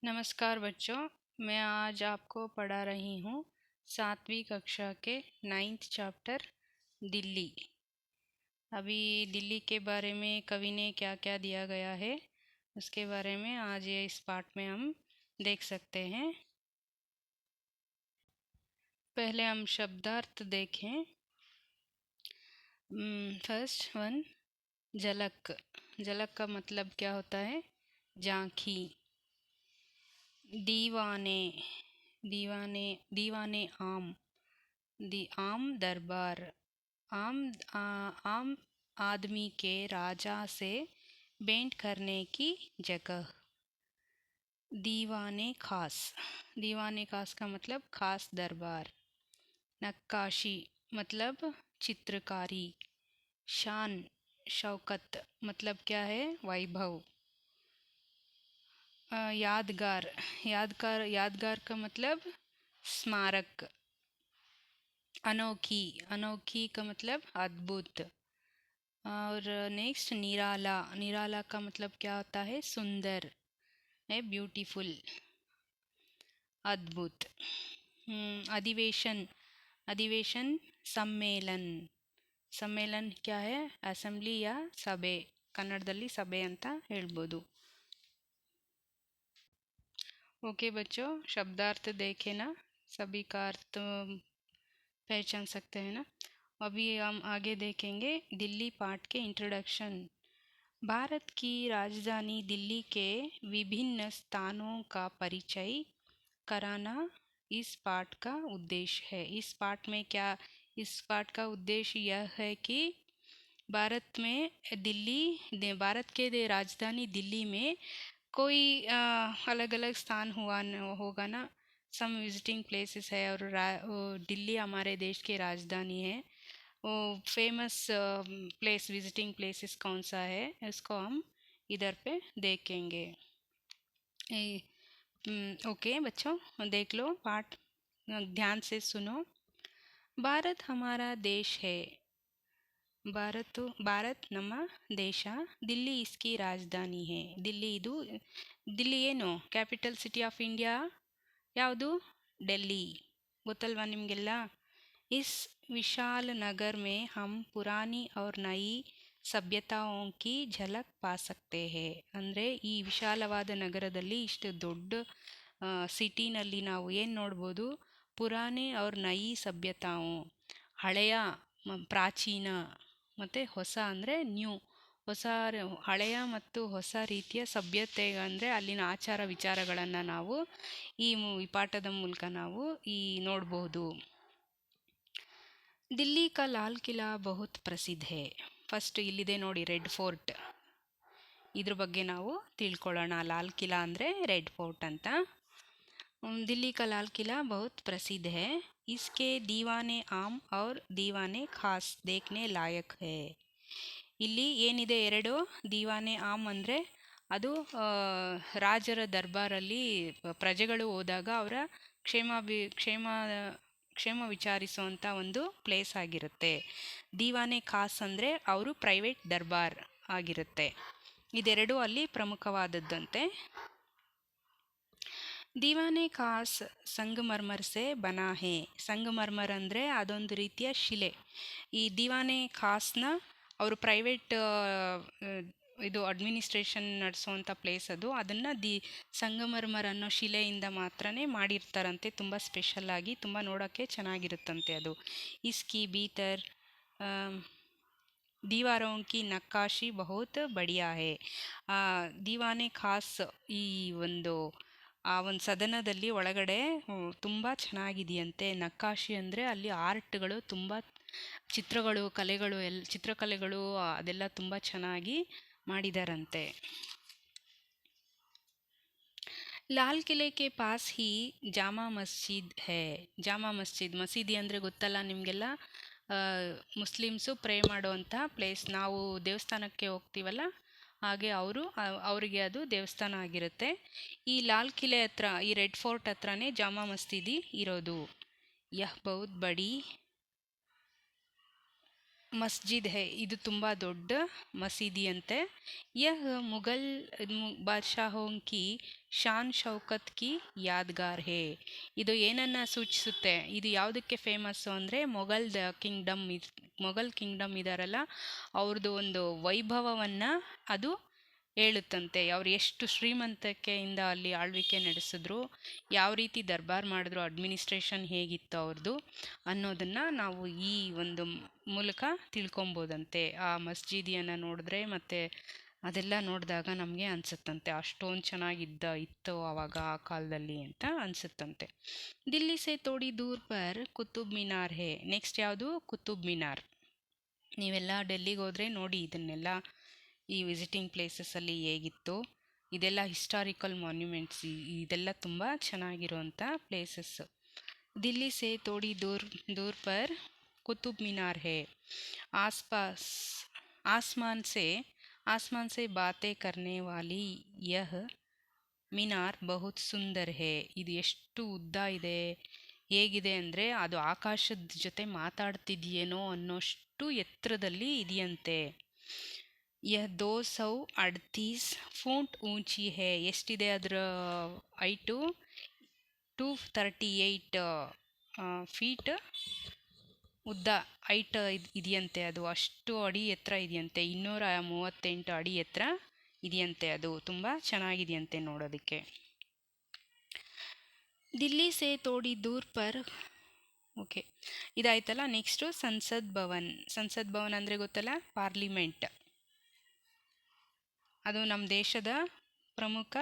नमस्कार बच्चों, मैं आज आपको पढ़ा रही हूँ 7वीं कक्षा के 9th चैप्टर दिल्ली। अभी दिल्ली के बारे में कवि ने क्या क्या दिया गया है उसके बारे में आज ये इस पाठ में हम देख सकते हैं। पहले हम शब्दार्थ देखें। फर्स्ट वन, झलक। झलक का मतलब क्या होता है? झांकी। दीवाने, दीवाने दीवाने आम, आम दरबार। आम आम आदमी के राजा से भेंट करने की जगह। दीवाने खास, दीवाने खास का मतलब खास दरबार। नक्काशी मतलब चित्रकारी। शान, शौकत मतलब क्या है? वैभव। यादगार, यादगार का मतलब स्मारक। अनोखी, अनोखी का मतलब अद्भुत। और नेक्स्ट निराला, निराला का मतलब क्या होता है? सुंदर है, ब्यूटीफुल, अद्भुत। अधिवेशन, अधिवेशन सम्मेलन। सम्मेलन क्या है? ಅಸೆಂಬ್ಲಿ या ಸಭೆ, ಕನ್ನಡದಲ್ಲಿ ಸಭೆ ಅಂತ ಹೇಳ್ಬೋದು। ओके बच्चों, शब्दार्थ देखे ना, सभी का अर्थ पहचान सकते हैं ना। अभी हम आगे देखेंगे दिल्ली पाठ के इंट्रोडक्शन। भारत की राजधानी दिल्ली के विभिन्न स्थानों का परिचय कराना इस पाठ का उद्देश्य है। इस पाठ में क्या, इस पाठ का उद्देश्य यह है कि भारत में भारत के राजधानी दिल्ली में कोई अलग अलग स्थान होगा ना। सम विजिटिंग प्लेसेस है और दिल्ली हमारे देश की राजधानी है। वो फेमस प्लेस, विजिटिंग प्लेसेस कौन सा है इसको हम इधर पे देखेंगे। ओके बच्चों, देख लो पाठ, ध्यान से सुनो। भारत हमारा देश है। ಭಾರತ್ ನಮ್ಮ ದೇಶ, ದಿಲ್ಲಿ ಇಸ್ಕಿ ರಾಜಧಾನಿ ಹೇ। ದಿಲ್ಲಿ ಏನು ಕ್ಯಾಪಿಟಲ್ ಸಿಟಿ ಆಫ್ ಇಂಡಿಯಾ? ಯಾವುದು? ಡೆಲ್ಲಿ, ಗೊತ್ತಲ್ವಾ ನಿಮಗೆಲ್ಲ? इस विशाल नगर में हम पुरानी और नई सभ्यताओं की झलक पा सकते हैं। ಅಂದರೆ ಈ ವಿಶಾಲವಾದ ನಗರದಲ್ಲಿ, ಇಷ್ಟು ದೊಡ್ಡ ಸಿಟಿನಲ್ಲಿ ನಾವು ಏನು ನೋಡ್ಬೋದು? ಪುರಾನೆ और नई सभ्यताओं, ಹಳೆಯ ಪ್ರಾಚೀನ ಮತ್ತು ಹೊಸ ಅಂದರೆ ನ್ಯೂ, ಹೊಸ ಹಳೆಯ ಮತ್ತು ಹೊಸ ರೀತಿಯ ಸಭ್ಯತೆ ಅಂದರೆ ಅಲ್ಲಿನ ಆಚಾರ ವಿಚಾರಗಳನ್ನು ನಾವು ಈ ಪಾಠದ ಮೂಲಕ ನಾವು ನೋಡಬಹುದು। दिल्ली का लाल किला बहुत प्रसिद्ध है। ಫಸ್ಟ್ ಇಲ್ಲಿದೆ ನೋಡಿ ರೆಡ್ ಫೋರ್ಟ್, ಇದ್ರ ಬಗ್ಗೆ ನಾವು ತಿಳ್ಕೊಳ್ಳೋಣ। ಲಾಲ್ ಕಿಲಾ ಅಂದರೆ ರೆಡ್ ಫೋರ್ಟ್ ಅಂತ। दिल्ली का लाल किला बहुत प्रसिद्ध है। इसके दीवाने आम और दीवाने खास देखने लायक है। ಇಲ್ಲಿ ಏನಿದೆ ಎರಡು, ದೀವಾನೆ ಆಮ್ ಅಂದರೆ ಅದು ರಾಜರ ದರ್ಬಾರಲ್ಲಿ ಪ್ರಜೆಗಳು ಹೋದಾಗ ಅವರ ಕ್ಷೇಮ ವಿಚಾರಿಸುವಂಥ ಒಂದು ಪ್ಲೇಸ್ ಆಗಿರುತ್ತೆ। ದೀವಾನೆ ಖಾಸ್ ಅಂದರೆ ಅವರು ಪ್ರೈವೇಟ್ ದರ್ಬಾರ್ ಆಗಿರುತ್ತೆ। ಇದೆರಡೂ ಅಲ್ಲಿ ಪ್ರಮುಖವಾದದ್ದಂತೆ। ದೀವಾನೆ ಖಾಸ್ ಸಂಗಮರ್ಮರ್ ಸೆ ಬನಾ ಹೇ। ಸಂಗಮರ್ಮರ್ ಅಂದರೆ ಅದೊಂದು ರೀತಿಯ ಶಿಲೆ। ಈ ದೀವಾನೆ ಖಾಸ್ನ ಅವರು ಪ್ರೈವೇಟ್ ಇದು ಅಡ್ಮಿನಿಸ್ಟ್ರೇಷನ್ ನಡೆಸುವಂಥ ಪ್ಲೇಸ್ ಅದು, ಅದನ್ನು ಸಂಗಮರ್ಮರ್ ಅನ್ನೋ ಶಿಲೆಯಿಂದ ಮಾತ್ರನೇ ಮಾಡಿರ್ತಾರಂತೆ, ತುಂಬ ಸ್ಪೆಷಲ್ಲಾಗಿ, ತುಂಬ ನೋಡೋಕ್ಕೆ ಚೆನ್ನಾಗಿರುತ್ತಂತೆ ಅದು। ಇಸ್ಕಿ ಭೀತರ್ ದೀವಾರೋं की नक्काशी बहुत बढ़िया है। ದೀವಾನೆ ಖಾಸ್ ಈ ಆ ಒಂದು ಸದನದಲ್ಲಿ ಒಳಗಡೆ ತುಂಬ ಚೆನ್ನಾಗಿದೆಯಂತೆ। ನಕ್ಕಾಶಿ ಅಂದರೆ ಅಲ್ಲಿ ಆರ್ಟ್ಗಳು, ತುಂಬ ಚಿತ್ರಗಳು, ಕಲೆಗಳು, ಚಿತ್ರಕಲೆಗಳು ಅದೆಲ್ಲ ತುಂಬ ಚೆನ್ನಾಗಿ ಮಾಡಿದಾರಂತೆ। ಲಾಲ್ ಕಿಲೆ ಕೆ ಪಾಸ್ ಹಿ ಜಾಮಾ ಮಸ್ಜಿದ್ ಹೇ। ಜಾಮಾ ಮಸೀದಿ ಅಂದರೆ ಗೊತ್ತಲ್ಲ ನಿಮಗೆಲ್ಲ, ಮುಸ್ಲಿಮ್ಸು ಪ್ರೇ ಮಾಡುವಂಥ ಪ್ಲೇಸ್। ನಾವು ದೇವಸ್ಥಾನಕ್ಕೆ ಹೋಗ್ತೀವಲ್ಲ ಹಾಗೆ ಅವರಿಗೆ ಅದು ದೇವಸ್ಥಾನ ಆಗಿರುತ್ತೆ। ಈ ಲಾಲ್ ಕಿಲೆ ಹತ್ರ, ಈ ರೆಡ್ ಫೋರ್ಟ್ ಹತ್ರನೇ ಜಾಮಾ ಮಸೀದಿ ಇರೋದು। ಯಹ್ ಬಹುತ್ ಬಡಿ ಮಸ್ಜಿದ್ ಹೇ, ಇದು ತುಂಬ ದೊಡ್ಡ ಮಸೀದಿ ಅಂತೆ. ಯಹ ಮುಘಲ್ ಬಾದ್ಶಾಹೋಂ ಕಿ ಶಾನ್ ಶೌಕತ್ ಕಿ ಯಾದ್ಗಾರ್ ಹೇ. ಇದು ಏನನ್ನ ಸೂಚಿಸುತ್ತೆ, ಇದು ಯಾವುದಕ್ಕೆ ಫೇಮಸ್ಸು ಅಂದರೆ ಮೊಘಲ್ ಕಿಂಗ್ಡಮ್ ಇದಾರಲ್ಲ, ಅವ್ರದ್ದು ಒಂದು ವೈಭವವನ್ನು ಅದು ಹೇಳುತ್ತಂತೆ. ಅವ್ರು ಎಷ್ಟು ಶ್ರೀಮಂತಿಕೆಯಿಂದ ಅಲ್ಲಿ ಆಳ್ವಿಕೆ ನಡೆಸಿದ್ರು, ಯಾವ ರೀತಿ ದರ್ಬಾರ್ ಮಾಡಿದ್ರು, ಅಡ್ಮಿನಿಸ್ಟ್ರೇಷನ್ ಹೇಗಿತ್ತು ಅವ್ರದ್ದು ಅನ್ನೋದನ್ನು ನಾವು ಈ ಒಂದು ಮೂಲಕ ತಿಳ್ಕೊಬೋದಂತೆ. ಆ ಮಸ್ಜಿದಿಯನ್ನು ನೋಡಿದ್ರೆ ಮತ್ತು ಅದೆಲ್ಲ ನೋಡಿದಾಗ ನಮಗೆ ಅನಿಸುತ್ತಂತೆ ಅಷ್ಟೊಂದು ಇತ್ತು ಆವಾಗ ಆ ಕಾಲದಲ್ಲಿ ಅಂತ ಅನಿಸುತ್ತಂತೆ. ದಿಲ್ಲಿ ಸೆ ತೋಡಿ ದೂರ್ ಪರ್ ಕುತುಬ್ ಮಿನಾರ್ ಹೇ. ನೆಕ್ಸ್ಟ್ ಯಾವುದು? ಕುತುಬ್ ಮಿನಾರ್. ನೀವೆಲ್ಲ ಡೆಲ್ಲಿಗೆ ಹೋದರೆ ನೋಡಿ ಇದನ್ನೆಲ್ಲ, ಈ ವಿಸಿಟಿಂಗ್ ಪ್ಲೇಸಸ್ಸಲ್ಲಿ ಹೇಗಿತ್ತು ಇದೆಲ್ಲ ಹಿಸ್ಟಾರಿಕಲ್ ಮಾನ್ಯುಮೆಂಟ್ಸ್, ಇದೆಲ್ಲ ತುಂಬ ಚೆನ್ನಾಗಿರುವಂಥ ಪ್ಲೇಸಸ್ಸು. ದಿಲ್ಲಿ ಸೆ ತೋಡಿ ದೂರ್ ಪರ್ ಕುತುಬ್ ಮಿನಾರ್ ಹೇ. ಆಸ್ಪಾಸ್ आसमान से बातें करने वाली यह ಮಿನಾರ್ ಬಹುತ್ ಸುಂದರ್ ಹೇ. ಇದು ಎಷ್ಟು ಉದ್ದ ಇದೆ, ಹೇಗಿದೆ ಅಂದರೆ ಅದು ಆಕಾಶದ ಜೊತೆ ಮಾತಾಡ್ತಿದೆಯೇನೋ ಅನ್ನೋಷ್ಟು ಎತ್ತರದಲ್ಲಿ ಇದೆಯಂತೆ. ಯಹ 238 ಫೂಟ್ ಊಂಚಿ ಹೇ. ಎಷ್ಟಿದೆ ಅದರ ಹೈಟು? 238 ಫೀಟ್ ಉದ್ದ ಹೈಟ್ ಇದೆಯಂತೆ. ಅದು ಅಷ್ಟು ಅಡಿ ಎತ್ತರ ಇದೆಯಂತೆ. 238 ಅಡಿ ಎತ್ತರ ಇದೆಯಂತೆ. ಅದು ತುಂಬ ಚೆನ್ನಾಗಿದೆಯಂತೆ ನೋಡೋದಕ್ಕೆ. ದಿಲ್ಲಿ ಸೆ ತೋಡಿ ದೂರ್ ಪರ್, ಓಕೆ ಇದಾಯ್ತಲ್ಲ. ನೆಕ್ಸ್ಟು ಸಂಸದ್ ಭವನ್. ಸಂಸದ್ ಭವನ್ ಅಂದರೆ ಗೊತ್ತಲ್ಲ, ಪಾರ್ಲಿಮೆಂಟ್. ಅದು ನಮ್ಮ ದೇಶದ ಪ್ರಮುಖ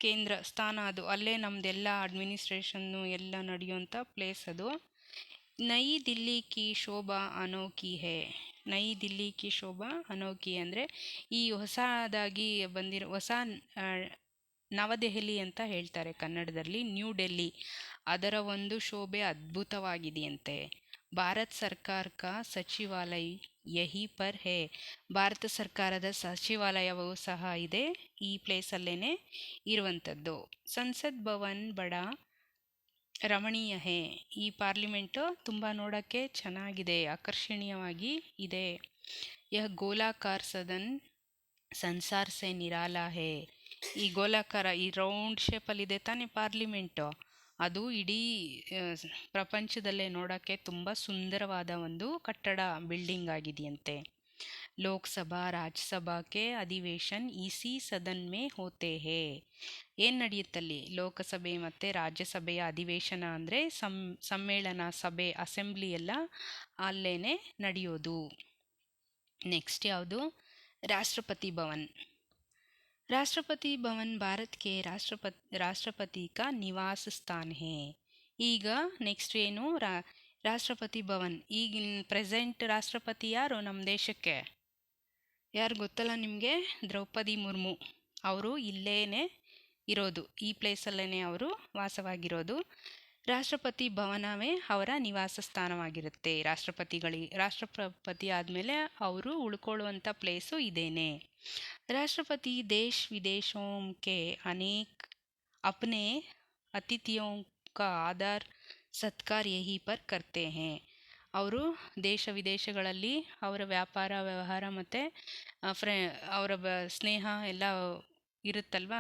ಕೇಂದ್ರ ಸ್ಥಾನ. ಅದು ಅಲ್ಲೇ ನಮ್ಮದೆಲ್ಲ ಅಡ್ಮಿನಿಸ್ಟ್ರೇಷನ್ನು ಎಲ್ಲ ನಡೆಯುವಂಥ ಪ್ಲೇಸ್ ಅದು. ನೈ ದಿಲ್ಲಿ ಕಿ ಶೋಭಾ ಅನೋಖಿ ಹೇ. ನೈ ದಿಲ್ಲಿ ಕಿ ಶೋಭಾ ಅನೋಖಿ ಅಂದರೆ ಈ ಹೊಸದಾಗಿ ಹೊಸ ನವದೆಹಲಿ ಅಂತ ಹೇಳ್ತಾರೆ ಕನ್ನಡದಲ್ಲಿ, ನ್ಯೂ ಡೆಲ್ಲಿ. ಅದರ ಒಂದು ಶೋಭೆ ಅದ್ಭುತವಾಗಿದೆಯಂತೆ. ಭಾರತ್ ಸರ್ಕಾರ ಕಾ ಸಚಿವಾಲಯ ಯಹಿ ಪರ್ ಹೇ. ಭಾರತ ಸರ್ಕಾರದ ಸಚಿವಾಲಯವೂ ಸಹ ಇದೆ ಈ ಪ್ಲೇಸಲ್ಲೇ ಇರುವಂಥದ್ದು. ಸಂಸತ್ ಭವನ್ ಬಡ ರಮಣೀಯ ಹೇ. ಈ ಪಾರ್ಲಿಮೆಂಟು ತುಂಬ ನೋಡೋಕ್ಕೆ ಚೆನ್ನಾಗಿದೆ, ಆಕರ್ಷಣೀಯವಾಗಿ ಇದೆ. ಯಹ ಗೋಲಾಕಾರ್ ಸದನ್ ಸಂಸಾರ್ ಸೆ ನಿರಾಲಾ ಹೇ. ಈ ಗೋಲಾಕಾರ, ಈ ರೌಂಡ್ ಶೇಪಲ್ಲಿದೆ ತಾನೇ ಪಾರ್ಲಿಮೆಂಟು, ಅದು ಇಡೀ ಪ್ರಪಂಚದಲ್ಲೇ ನೋಡೋಕ್ಕೆ ತುಂಬ ಸುಂದರವಾದ ಒಂದು ಕಟ್ಟಡ, ಬಿಲ್ಡಿಂಗ್ ಆಗಿದೆಯಂತೆ. ಲೋಕಸಭಾ ರಾಜ್ಯಸಭಾ ಕೆ ಅಧಿವೇಶನ್ ಇಸಿ ಸದನ್ ಮೇ ಹೋತೆ ಹೇ. ಏನು ನಡೆಯುತ್ತಲ್ಲಿ? ಲೋಕಸಭೆ ಮತ್ತು ರಾಜ್ಯಸಭೆಯ ಅಧಿವೇಶನ ಅಂದರೆ ಸಮ್ಮೇಳನ ಸಭೆ, ಅಸೆಂಬ್ಲಿ ಎಲ್ಲ ಅಲ್ಲೇ ನಡೆಯೋದು. ನೆಕ್ಸ್ಟ್ ಯಾವುದು? ರಾಷ್ಟ್ರಪತಿ ಭವನ್. ರಾಷ್ಟ್ರಪತಿ ಭವನ್ ಭಾರತ್ ಕೆ ರಾಷ್ಟ್ರಪತಿ ಕಾ ನಿವಾಸ ಸ್ಥಾನ ಹೇ. ಈಗ ನೆಕ್ಸ್ಟ್ ಏನು? ರಾಷ್ಟ್ರಪತಿ ಭವನ್. ಈಗಿನ ಪ್ರೆಸೆಂಟ್ ರಾಷ್ಟ್ರಪತಿ ಯಾರು ನಮ್ಮ ದೇಶಕ್ಕೆ? ಯಾರು ಗೊತ್ತಲ್ಲ ನಿಮಗೆ? ದ್ರೌಪದಿ ಮುರ್ಮು. ಅವರು ಇಲ್ಲೇ ಇರೋದು, ಈ ಪ್ಲೇಸಲ್ಲೇ ಅವರು ವಾಸವಾಗಿರೋದು. ರಾಷ್ಟ್ರಪತಿ ಭವನವೇ ಅವರ ನಿವಾಸ ಸ್ಥಾನವಾಗಿರುತ್ತೆ. ರಾಷ್ಟ್ರಪತಿ ಆದಮೇಲೆ ಅವರು ಉಳ್ಕೊಳ್ಳುವಂಥ ಪ್ಲೇಸು ಇದೇನೆ. ರಾಷ್ಟ್ರಪತಿ ದೇಶ ವಿದೇಶೋं के अनेक अपने अतिथियों का आदर सत्कार यहीं पर करते हैं. ಅವರು ದೇಶ ವಿದೇಶಗಳಲ್ಲಿ ಅವರ ವ್ಯಾಪಾರ ವ್ಯವಹಾರ ಮತ್ತು ಅವರ ಸ್ನೇಹ ಎಲ್ಲ ಇರುತ್ತಲ್ವ.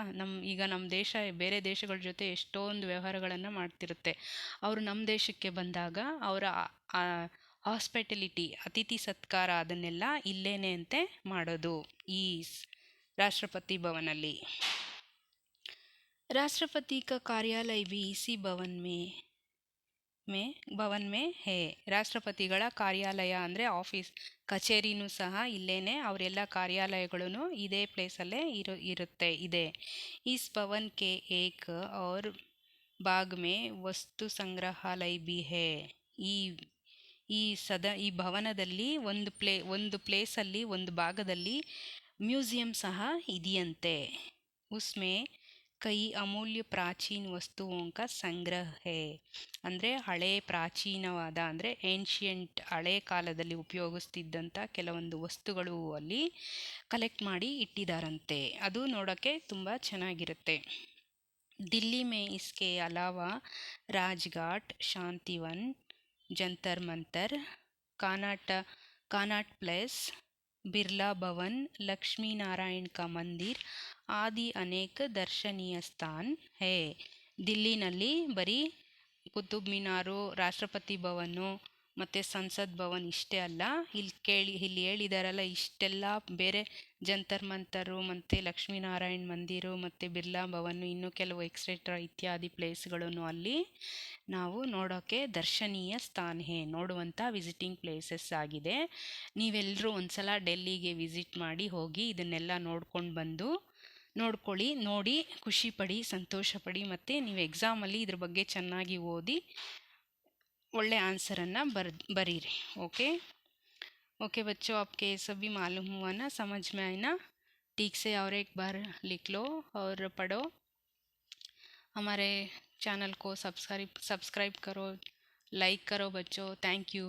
ಈಗ ನಮ್ಮ ದೇಶ ಬೇರೆ ದೇಶಗಳ ಜೊತೆ ಎಷ್ಟೊಂದು ವ್ಯವಹಾರಗಳನ್ನು ಮಾಡ್ತಿರುತ್ತೆ. ಅವರು ನಮ್ಮ ದೇಶಕ್ಕೆ ಬಂದಾಗ ಅವರ ಹಾಸ್ಪಿಟಲಿಟಿ, ಅತಿಥಿ ಸತ್ಕಾರ, ಅದನ್ನೆಲ್ಲ ಇಲ್ಲೇನೆ ಅಂತೆ ಮಾಡೋದು ಈ ರಾಷ್ಟ್ರಪತಿ ಭವನಲ್ಲಿ. ರಾಷ್ಟ್ರಪತಿ ಕಾ ಕಾರ್ಯಾಲಯ ಭಿ ಇಸಿ ಭವನ್ ಮೇ ಹೇ. ರಾಷ್ಟ್ರಪತಿಗಳ ಕಾರ್ಯಾಲಯ ಅಂದರೆ ಆಫೀಸ್, ಕಚೇರಿನೂ ಸಹ ಇಲ್ಲೇನೆ, ಅವರೆಲ್ಲ ಕಾರ್ಯಾಲಯಗಳೂ ಇದೇ ಪ್ಲೇಸಲ್ಲೇ ಇದೆ. ಇಸ್ ಭವನ್ ಕೆ ಏಕ್ ಔರ್ ಬಾಗ್ ಮೇ ವಸ್ತು ಸಂಗ್ರಹಾಲಯ ಭಿ ಹೇ. ಈ ಭವನದಲ್ಲಿ ಒಂದು ಪ್ಲೇಸಲ್ಲಿ, ಒಂದು ಭಾಗದಲ್ಲಿ ಮ್ಯೂಸಿಯಂ ಸಹ ಇದೆಯಂತೆ. ಉಸ್ಮೇ ಕೈ ಅಮೂಲ್ಯ ಪ್ರಾಚೀನ ವಸ್ತುओं ಸಂಗ್ರಹ ಹೇ. ಅಂದರೆ ಹಳೆ ಪ್ರಾಚೀನವಾದ, ಅಂದರೆ ಏನ್ಷಿಯಂಟ್, ಹಳೆ ಕಾಲದಲ್ಲಿ ಉಪಯೋಗಿಸ್ತಿದ್ದಂಥ ಕೆಲವೊಂದು ವಸ್ತುಗಳು ಅಲ್ಲಿ ಕಲೆಕ್ಟ್ ಮಾಡಿ ಇಟ್ಟಿದ್ದಾರಂತೆ. ಅದು ನೋಡೋಕ್ಕೆ ತುಂಬ ಚೆನ್ನಾಗಿರುತ್ತೆ. ದಿಲ್ಲಿ ಮೇ ಇಸ್ಕೆ ಅಲಾವಾ ರಾಜ್ಘಾಟ್, ಶಾಂತಿವನ್, ಜಂತರ್ ಮಂತರ್, कानाट प्लेस, बिरला भवन, लक्ष्मी नारायण का मंदिर आदि अनेक दर्शनीय स्थान है. ದಿಲ್ಲಿನಲ್ಲಿ ಬರೀ ಕುತುಬ್ ಮಿನಾರು, ರಾಷ್ಟ್ರಪತಿ ಭವನು ಮತ್ತು ಸಂಸತ್ ಭವನ್ ಇಷ್ಟೇ ಅಲ್ಲ, ಇಲ್ಲಿ ಹೇಳಿದಾರಲ್ಲ ಇಷ್ಟೆಲ್ಲ ಬೇರೆ ಜಂತರ್ ಮಂತರು ಮತ್ತು ಲಕ್ಷ್ಮೀನಾರಾಯಣ್ ಮಂದಿರು ಮತ್ತು ಬಿರ್ಲಾ ಭವನ್ ಇನ್ನೂ ಕೆಲವು ಎಕ್ಸೆಟ್ರಾ ಇತ್ಯಾದಿ ಪ್ಲೇಸ್ಗಳನ್ನು ಅಲ್ಲಿ ನಾವು ನೋಡೋಕ್ಕೆ ದರ್ಶನೀಯ ಸ್ಥಾನ ನೋಡುವಂಥ ವಿಸಿಟಿಂಗ್ ಪ್ಲೇಸಸ್ ಆಗಿದೆ. ನೀವೆಲ್ಲರೂ ಒಂದ್ಸಲ ಡೆಲ್ಲಿಗೆ ವಿಸಿಟ್ ಮಾಡಿ ಹೋಗಿ ಇದನ್ನೆಲ್ಲ ನೋಡ್ಕೊಳ್ಳಿ, ನೋಡಿ ಖುಷಿ ಪಡಿ, ಸಂತೋಷ ಪಡಿ, ಮತ್ತು ನೀವು ಎಕ್ಸಾಮಲ್ಲಿ ಇದ್ರ ಬಗ್ಗೆ ಚೆನ್ನಾಗಿ ಓದಿ ಒಳ್ಳೆ ಆನ್ಸರನ್ನು बरीरी. ओके बच्चों, आपके सभी मालूम हुआ ना, समझ में आए ना? ठीक से और एक बार लिख लो और पढ़ो. हमारे चैनल को सब्सक्राइब करो, लाइक करो बच्चों. Thank you.